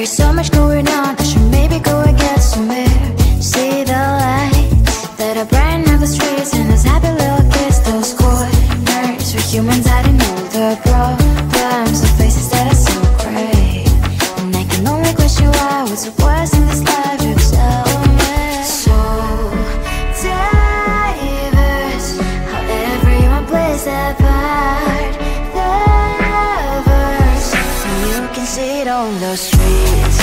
So much going on, I should maybe go and get some air. See the lights that are brighten up the streets, and those happy little kids, those corners where humans hiding all the problems, the faces that are so gray. And I can only question why, what's the worst in this life, you tell me. So diverse, how everyone plays their part. The verse, and you can see it on the streets.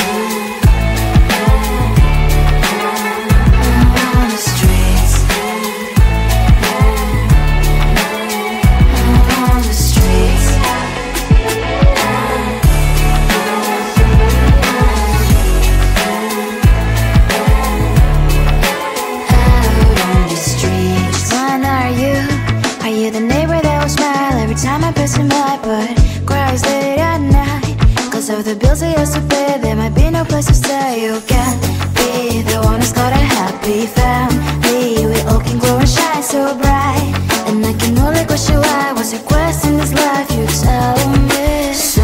Of the bills I used to pay, there might be no place to stay. You can't be the one who's got a happy family. We all can glow and shine so bright, and I can only question why. What's your quest in this life, you tell me. So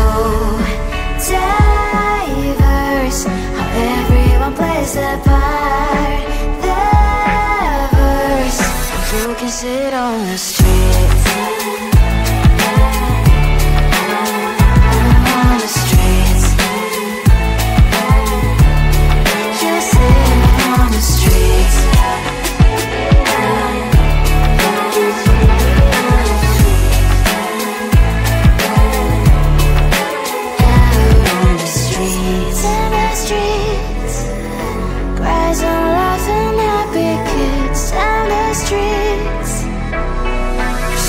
diverse, how everyone plays their part. The verse, you can sit on the street.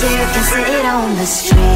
You can sit on the street.